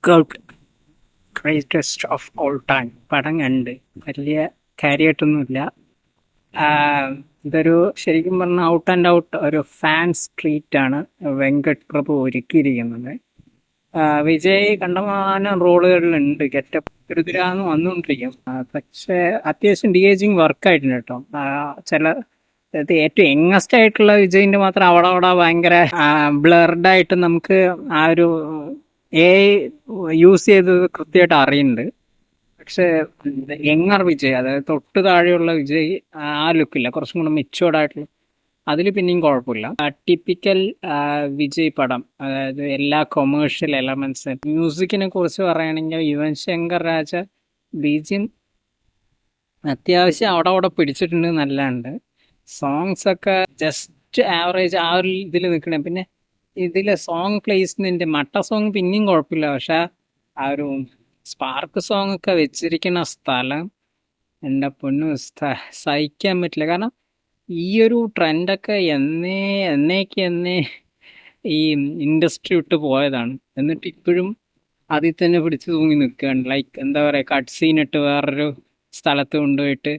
Got greatest of all time പടം കണ്ട് വലിയ കാര്യമായിട്ടൊന്നുമില്ല. ഇതൊരു ശരിക്കും പറഞ്ഞാൽ ഔട്ട് ആൻഡ് ഔട്ട് ഒരു ഫാൻസ് ട്രീറ്റ് ആണ് വെങ്കട് പ്രഭു ഒരുക്കിയിരിക്കുന്നത്. വിജയ് കണ്ടമാനം റോളുകളിലുണ്ട്, ഗെറ്റപ്പ് രുദ്രാന്ന് വന്നുകൊണ്ടിരിക്കും. പക്ഷേ അത്യാവശ്യം ഡിഗേജിങ് വർക്കായിട്ടുണ്ട് കേട്ടോ. ചില ഏറ്റവും യങ്ങസ്റ്റ് ആയിട്ടുള്ള വിജയിന്റെ മാത്രം അവിടെ ഭയങ്കര ബ്ലർഡായിട്ട് നമുക്ക് ആ ഒരു എ യൂസ് ചെയ്തത് കൃത്യമായിട്ട് അറിയുന്നുണ്ട്. പക്ഷെ യങ്ങർ വിജയ്, അതായത് തൊട്ട് താഴെയുള്ള വിജയ് ആ ലുക്കില്ല, കുറച്ചും കൂടെ മെച്ചുവേർഡ് ആയിട്ടുള്ള അതിൽ പിന്നെയും കുഴപ്പമില്ല. ടിപ്പിക്കൽ വിജയ് പടം, അതായത് എല്ലാ കൊമേഴ്ഷ്യൽ എലമെന്റ്സ്. മ്യൂസിക്കിനെ കുറിച്ച് പറയുകയാണെങ്കിൽ യുവൻ ശങ്കർ രാജ ബീജിയം അത്യാവശ്യം അവിടെ പിടിച്ചിട്ടുണ്ട്, നല്ലതുണ്ട്. സോങ്സ് ഒക്കെ ജസ്റ്റ് ആവറേജ് ആ ഒരു ഇതിൽ നിൽക്കണേ. പിന്നെ ഇതിലെ സോങ് പ്ലേസ്മെന്റ്, മട്ട സോങ് പിന്നെയും കുഴപ്പമില്ല, പക്ഷെ ആ ഒരു സ്പാർക്ക് സോങ് ഒക്കെ വെച്ചിരിക്കുന്ന സ്ഥലം എൻ്റെ പൊന്നു സഹിക്കാൻ പറ്റില്ല. കാരണം ഈ ഒരു ട്രെൻഡൊക്കെ എന്നേ ഈ ഇൻഡസ്ട്രി വിട്ട് പോയതാണ്. എന്നിട്ട് ഇപ്പോഴും അതിൽ തന്നെ പിടിച്ചു തൂങ്ങി നിൽക്കുകയാണ്. ലൈക്ക് എന്താ പറയുക, കട്ട് സീനിട്ട് വേറൊരു സ്ഥലത്ത് കൊണ്ടുപോയിട്ട്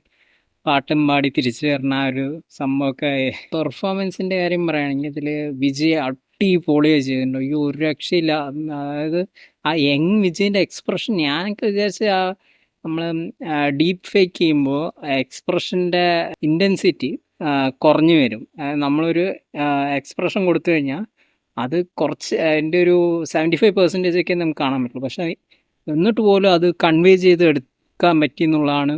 പാട്ടും പാടി തിരിച്ചു വരുന്ന ആ ഒരു സംഭവമൊക്കെ. പെർഫോമൻസിന്റെ കാര്യം പറയുകയാണെങ്കിൽ ഇതിൽ വിജയ് അടിപൊളിയായി ചെയ്തിട്ടുണ്ടോ, ഈ ഒരു രക്ഷയില്ല. അതായത് ആ യങ് വിജയിന്റെ എക്സ്പ്രഷൻ, ഞാനൊക്കെ വിചാരിച്ച ആ നമ്മൾ ഡീപ്പ് ഫേക്ക് ചെയ്യുമ്പോൾ എക്സ്പ്രഷന്റെ ഇന്റൻസിറ്റി കുറഞ്ഞു വരും. നമ്മളൊരു എക്സ്പ്രഷൻ കൊടുത്തു കഴിഞ്ഞാൽ അത് കുറച്ച് അതിൻ്റെ ഒരു 75% ഒക്കെ നമുക്ക് കാണാൻ പറ്റുള്ളൂ. പക്ഷെ എന്നിട്ട് പോലും അത് കൺവേ ചെയ്ത് എടുക്കാൻ പറ്റി എന്നുള്ളതാണ്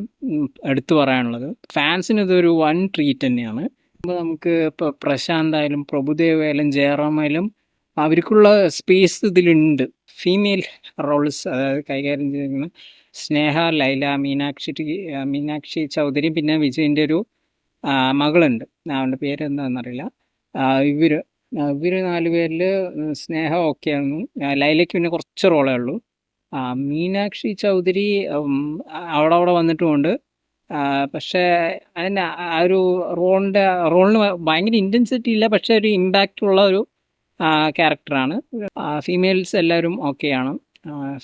എടുത്തു പറയാനുള്ളത്. ഫാൻസിന് ഇതൊരു വൺ ട്രീറ്റ് തന്നെയാണ്. അപ്പോൾ നമുക്ക് ഇപ്പോൾ പ്രശാന്ത് ആയാലും പ്രഭുദേവ് ആയാലും ജയറാം ആയാലും അവർക്കുള്ള സ്പേസ് ഇതിലുണ്ട്. ഫീമെയിൽ റോൾസ് അതായത് കൈകാര്യം ചെയ്യുന്ന സ്നേഹ, ലൈല, മീനാക്ഷി ചൗധരി, പിന്നെ വിജയിൻ്റെ ഒരു മകളുണ്ട്, അവളുടെ പേര് എന്താണെന്നറിയില്ല. ഇവര് 4 പേരിൽ സ്നേഹ ഓക്കെ ആയിരുന്നു. ലൈലയ്ക്ക് പിന്നെ കുറച്ച് റോളേ ഉള്ളൂ. മീനാക്ഷി ചൗധരി അവിടെ വന്നിട്ടുമുണ്ട്. പക്ഷേ അതിന് ആ ഒരു റോളിന് ഭയങ്കര ഇൻറ്റൻസിറ്റി ഇല്ല, പക്ഷെ ഒരു ഇമ്പാക്റ്റ് ഉള്ള ഒരു ക്യാരക്ടറാണ്. ഫീമെയിൽസ് എല്ലാവരും ഓക്കെയാണ്,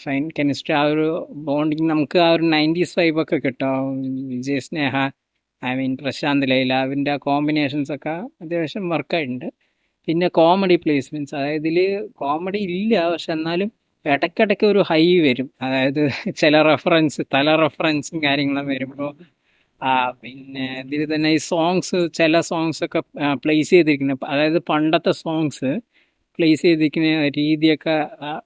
ഫൈൻ കെമിസ്ട്രി. ആ ഒരു ബോണ്ടിങ് നമുക്ക് ആ ഒരു 90s വൈബൊക്കെ കിട്ടും. വിജയ് സ്നേഹ, പ്രശാന്ത് ലൈല, അവൻ്റെ കോമ്പിനേഷൻസ് ഒക്കെ അത്യാവശ്യം വർക്കായിട്ടുണ്ട്. പിന്നെ കോമഡി പ്ലേസ്മെന്റ്സ്, അതായത് ഇതിൽ കോമഡി ഇല്ല, പക്ഷെ എന്നാലും ഇടയ്ക്കിടയ്ക്ക് ഒരു ഹൈ വരും. അതായത് ചില തല റെഫറൻസും കാര്യങ്ങളും വരുമ്പോൾ. പിന്നെ ഇതിൽ തന്നെ ഈ ചില സോങ്സ് ഒക്കെ പ്ലേസ് ചെയ്തിരിക്കുന്നത്, അതായത് പണ്ടത്തെ സോങ്സ് പ്ലേസ് ചെയ്തിരിക്കുന്ന രീതിയൊക്കെ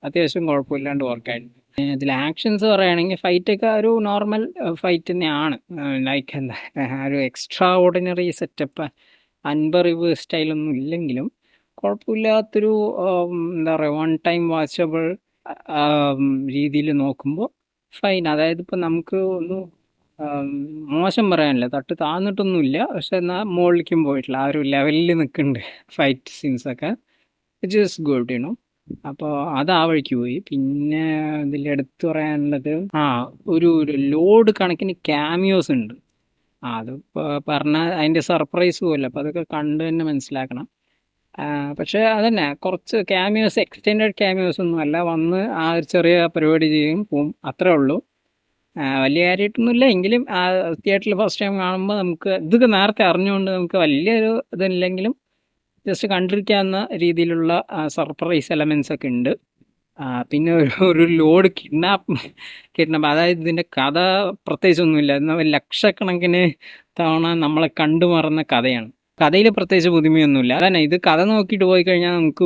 അത്യാവശ്യം കുഴപ്പമില്ലാണ്ട് വർക്കായിട്ടുണ്ട്. ഇതിൽ ആക്ഷൻസ് പറയുകയാണെങ്കിൽ ഫൈറ്റൊക്കെ ഒരു നോർമൽ ഫൈറ്റ് തന്നെയാണ്. ലൈക്ക് എന്താ ഒരു എക്സ്ട്രാ ഓർഡിനറി സെറ്റപ്പ് അൻപറിവ് സ്റ്റൈലൊന്നും ഇല്ലെങ്കിലും കുഴപ്പമില്ലാത്തൊരു എന്താ പറയുക, വൺ ടൈം വാച്ചബിൾ രീതിയിൽ നോക്കുമ്പോൾ ഫൈൻ. അതായത് ഇപ്പം നമുക്ക് ഒന്ന് മോശം പറയാനില്ല, തട്ട് താന്നിട്ടൊന്നുമില്ല, പക്ഷെ എന്നാൽ മുകളിലേക്കും പോയിട്ടില്ല, ആ ഒരു ലെവലിൽ നിൽക്കുന്നുണ്ട് ഫൈറ്റ് സീൻസൊക്കെ. It's is good you know. അപ്പോൾ അത് ആ വഴിക്ക് പോയി. പിന്നെ ഇതിലെടുത്ത് പറയാനുള്ളത് ഒരു ലോഡ് കണക്കിന് ക്യാമിയോസ് ഉണ്ട്. അത് പറഞ്ഞാൽ അതിൻ്റെ സർപ്രൈസ് പോലും, അപ്പോൾ അതൊക്കെ കണ്ട് തന്നെ മനസ്സിലാക്കണം. പക്ഷേ അതന്നെ, കുറച്ച് ക്യാമിയോസ്, എക്സ്റ്റെൻഡഡ് ക്യാമിയോസ് ഒന്നും അല്ല, വന്ന് ആ ഒരു ചെറിയ പരിപാടി ചെയ്യും പോവും, അത്രേ ഉള്ളൂ. വലിയ കാര്യമായിട്ടൊന്നുമില്ല, എങ്കിലും തിയേറ്ററിൽ ഫസ്റ്റ് ടൈം കാണുമ്പോൾ നമുക്ക് ഇതൊക്കെ നേരത്തെ അറിഞ്ഞുകൊണ്ട് നമുക്ക് വലിയൊരു ഇതില്ലെങ്കിലും ജസ്റ്റ് കണ്ടിരിക്കാവുന്ന രീതിയിലുള്ള സർപ്രൈസ് എലമെൻസ് ഒക്കെ ഉണ്ട്. പിന്നെ ഒരു ലോഡ് കിഡ്നാപ്പ്, അതായത് ഇതിൻ്റെ കഥ പ്രത്യേകിച്ചൊന്നുമില്ല, എന്നാൽ ലക്ഷക്കണക്കിന് തവണ നമ്മളെ കണ്ടുമറന്ന കഥയാണ്. കഥയിൽ പ്രത്യേകിച്ച് പുതുമയൊന്നുമില്ല. അതന്നെ, ഇത് കഥ നോക്കിയിട്ട് പോയി കഴിഞ്ഞാൽ നമുക്ക്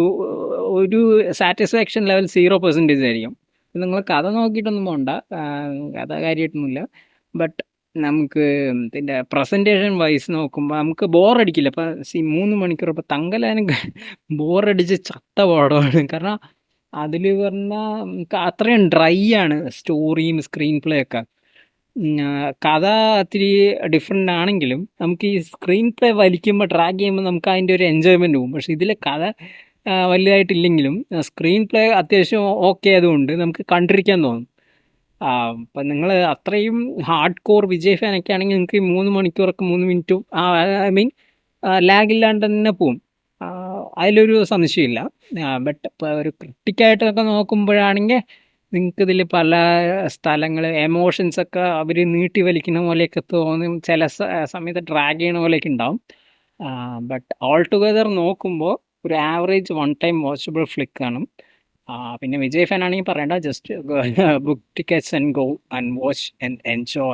ഒരു സാറ്റിസ്ഫാക്ഷൻ ലെവൽ 0% ആയിരിക്കും. നിങ്ങൾ കഥ നോക്കിയിട്ടൊന്നും പോകണ്ട, കഥ കാര്യമായിട്ടൊന്നുമില്ല. ബട്ട് നമുക്ക് ഇതിൻ്റെ പ്രസൻറ്റേഷൻ വൈസ് നോക്കുമ്പോൾ നമുക്ക് ബോറടിക്കില്ല. ഇപ്പം 3 മണിക്കൂർ ഇപ്പം തങ്കലാനൊക്കെ ബോറടിച്ച് ചത്ത പാടമാണ്. കാരണം അതിൽ പറഞ്ഞാൽ നമുക്ക് അത്രയും ഡ്രൈ ആണ് സ്റ്റോറിയും സ്ക്രീൻ പ്ലേ ഒക്കെ. കഥ ഇത്തിരി ഡിഫറെൻ്റ് ആണെങ്കിലും നമുക്ക് ഈ സ്ക്രീൻ പ്ലേ വലിക്കുമ്പോൾ ഡ്രാഗ് ചെയ്യുമ്പോൾ നമുക്ക് അതിൻ്റെ ഒരു എൻജോയ്മെൻറ്റ് പോകും. പക്ഷേ ഇതിലെ കഥ വലുതായിട്ടില്ലെങ്കിലും സ്ക്രീൻ പ്ലേ അത്യാവശ്യം ഓക്കെ ആയതുകൊണ്ട് നമുക്ക് കണ്ടിരിക്കാൻ തോന്നും. അപ്പം നിങ്ങൾ അത്രയും ഹാർഡ് കോർ വിജയ് ഫാനൊക്കെ ആണെങ്കിൽ നിങ്ങൾക്ക് ഈ 3 മണിക്കൂറൊക്കെ 3 മിനിറ്റും ഐ മീൻ ലാഗില്ലാണ്ട് തന്നെ പോവും, അതിലൊരു സംശയമില്ല. ബട്ട് ഇപ്പോൾ ഒരു ക്രിട്ടിക്കായിട്ടൊക്കെ നോക്കുമ്പോഴാണെങ്കിൽ നിങ്ങൾക്ക് ഇതിൽ പല സ്ഥലങ്ങൾ എമോഷൻസ് ഒക്കെ അവർ നീട്ടി വലിക്കുന്ന പോലെയൊക്കെ തോന്നും, ചില സമയത്ത് ഡ്രാഗ് ചെയ്യണ പോലെയൊക്കെ ഉണ്ടാവും. ബട്ട് ഓൾ ടുഗദർ നോക്കുമ്പോൾ ഒരു ആവറേജ് വൺ ടൈം വാച്ചബിൾ ഫ്ലിക്കാണ്. പിന്നെ വിജയ് ഫാൻ ആണെങ്കിൽ പറയണ്ട, just book tickets and go and watch and enjoy.